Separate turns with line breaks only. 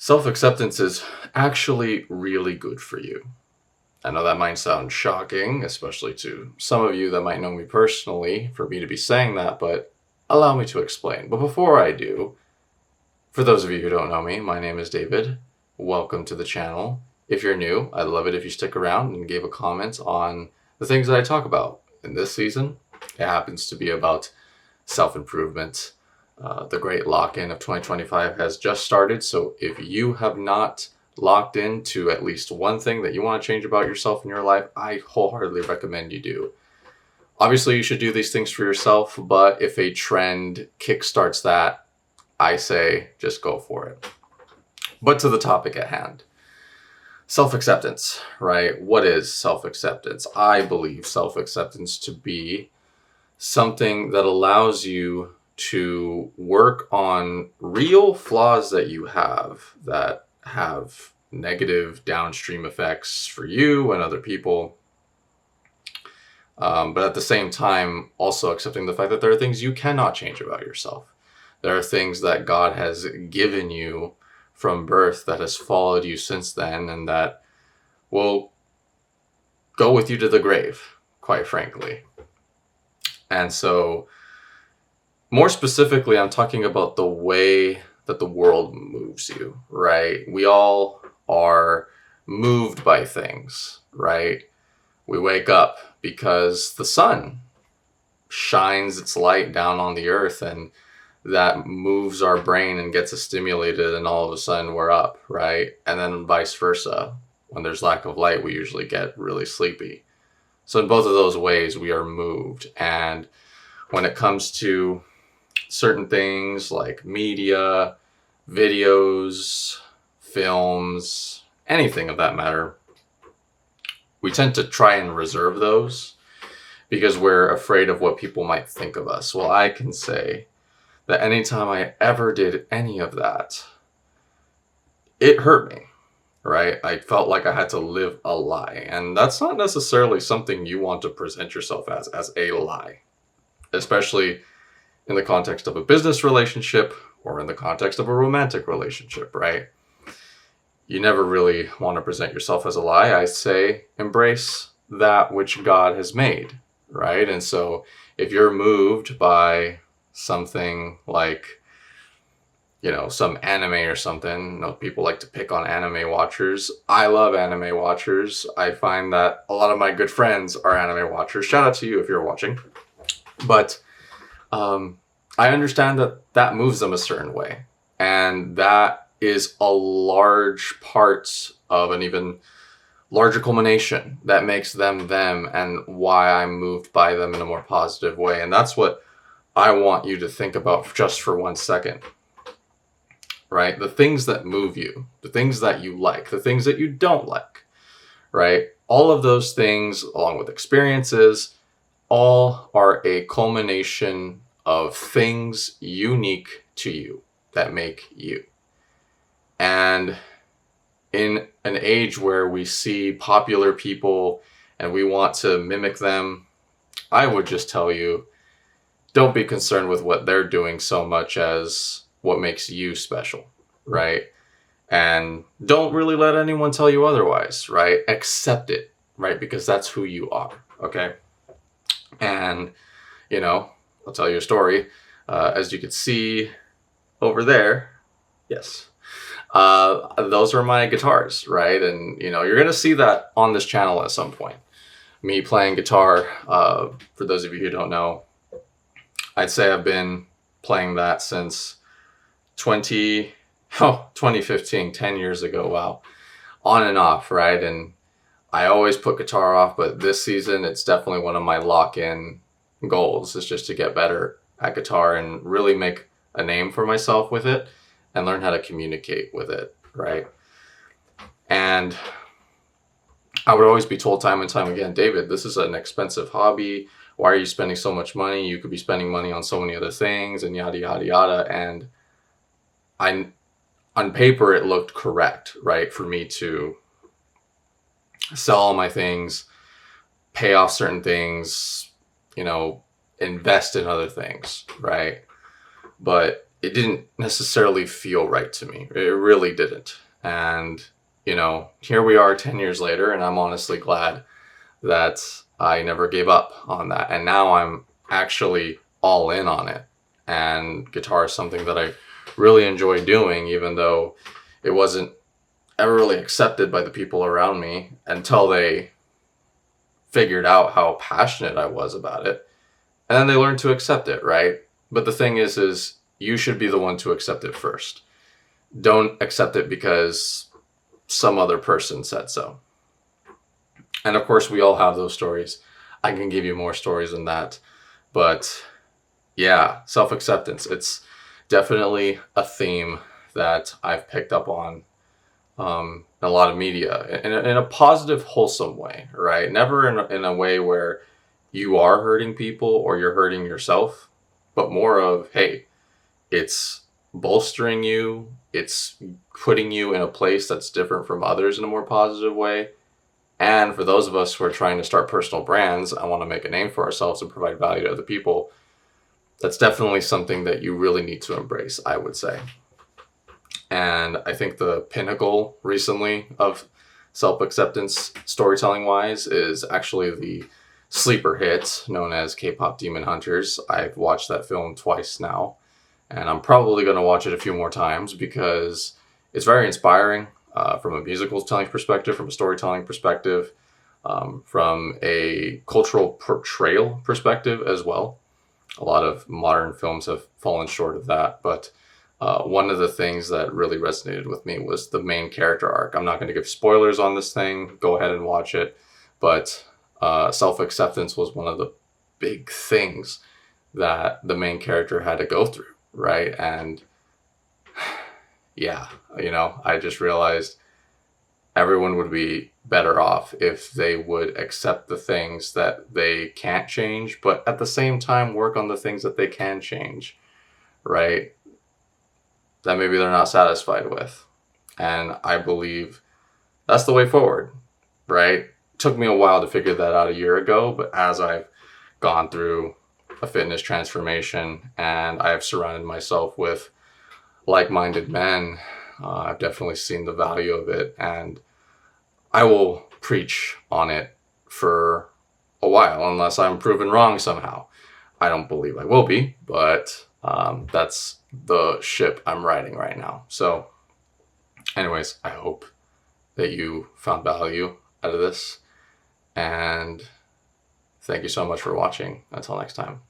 Self-acceptance is actually really good for you. I know that might sound shocking, especially to some of you that might know me personally, for me to be saying that, but allow me to explain. But before I do, for those of you who don't know me, my name is David. Welcome to the channel. If you're new, I'd love it if you stick around and gave a comment on the things that I talk about. In this season, it happens to be about self-improvement. The great lock-in of 2025 has just started, so if you have not locked into at least one thing that you want to change about yourself in your life, I wholeheartedly recommend you do. Obviously, you should do these things for yourself, but if a trend kickstarts that, I say just go for it. But to the topic at hand. Self-acceptance, right? What is self-acceptance? I believe self-acceptance to be something that allows you to work on real flaws that you have that have negative downstream effects for you and other people. But at the same time, also accepting the fact that there are things you cannot change about yourself. There are things that God has given you from birth that has followed you since then and that will go with you to the grave, quite frankly. And so, more specifically, I'm talking about the way that the world moves you, right? We all are moved by things, right? We wake up because the sun shines its light down on the earth and that moves our brain and gets us stimulated, and all of a sudden we're up, right? And then vice versa. When there's lack of light, we usually get really sleepy. So in both of those ways, we are moved. And when it comes to certain things like media, videos, films, anything of that matter, we tend to try and reserve those because we're afraid of what people might think of us. Well, I can say that anytime I ever did any of that, it hurt me, right? I felt like I had to live a lie. And that's not necessarily something you want to present yourself as a lie, especially in the context of a business relationship or in the context of a romantic relationship, right? You never really want to present yourself as a lie. I say embrace that which God has made, right? And so if you're moved by something like, some anime or something, people like to pick on anime watchers. I love anime watchers. I find that a lot of my good friends are anime watchers. Shout out to you if you're watching. But I understand that moves them a certain way. And that is a large part of an even larger culmination that makes them them and why I'm moved by them in a more positive way. And that's what I want you to think about just for 1 second, right? The things that move you, the things that you like, the things that you don't like, right? All of those things, along with experiences, all are a culmination of things unique to you that make you. And in an age where we see popular people and we want to mimic them, I would just tell you, don't be concerned with what they're doing so much as what makes you special, right? And don't really let anyone tell you otherwise, right? Accept it, right? Because that's who you are, okay? And, I'll tell you a story. As you can see over there, yes, those are my guitars, right? And, you're going to see that on this channel at some point. Me playing guitar, for those of you who don't know, I'd say I've been playing that since 2015, 10 years ago. Wow. On and off, right? And I always put guitar off, but this season, it's definitely one of my lock-in goals is just to get better at guitar and really make a name for myself with it and learn how to communicate with it, right? And I would always be told time and time again, David, this is an expensive hobby. Why are you spending so much money? You could be spending money on so many other things and yada, yada, yada. And on paper, it looked correct, right? For me to sell all my things, pay off certain things, invest in other things, right? But it didn't necessarily feel right to me. It really didn't. And, here we are 10 years later, and I'm honestly glad that I never gave up on that. And now I'm actually all in on it. And guitar is something that I really enjoy doing, even though it wasn't ever really accepted by the people around me until they figured out how passionate I was about it. And then they learned to accept it, right? But the thing is you should be the one to accept it first. Don't accept it because some other person said so. And of course, we all have those stories. I can give you more stories than that. But yeah, self-acceptance. It's definitely a theme that I've picked up on in a lot of media in a positive, wholesome way, right? Never in a way where you are hurting people or you're hurting yourself, but more of, hey, it's bolstering you. It's putting you in a place that's different from others in a more positive way. And for those of us who are trying to start personal brands, I want to make a name for ourselves and provide value to other people. That's definitely something that you really need to embrace, I would say. And I think the pinnacle recently of self-acceptance storytelling wise is actually the sleeper hit known as K-pop Demon Hunters. I've watched that film twice now, and I'm probably going to watch it a few more times because it's very inspiring from a musical telling perspective, from a storytelling perspective, from a cultural portrayal perspective as well. A lot of modern films have fallen short of that, but one of the things that really resonated with me was the main character arc. I'm not going to give spoilers on this thing. Go ahead and watch it. But self-acceptance was one of the big things that the main character had to go through, right? And yeah, I just realized everyone would be better off if they would accept the things that they can't change, but at the same time work on the things that they can change, right? That maybe they're not satisfied with. And I believe that's the way forward, right? It took me a while to figure that out a year ago, but as I've gone through a fitness transformation and I have surrounded myself with like-minded men, I've definitely seen the value of it, and I will preach on it for a while unless I'm proven wrong somehow. I don't believe I will be, but that's the ship I'm riding right now. So anyways, I hope that you found value out of this, and thank you so much for watching. Until next time.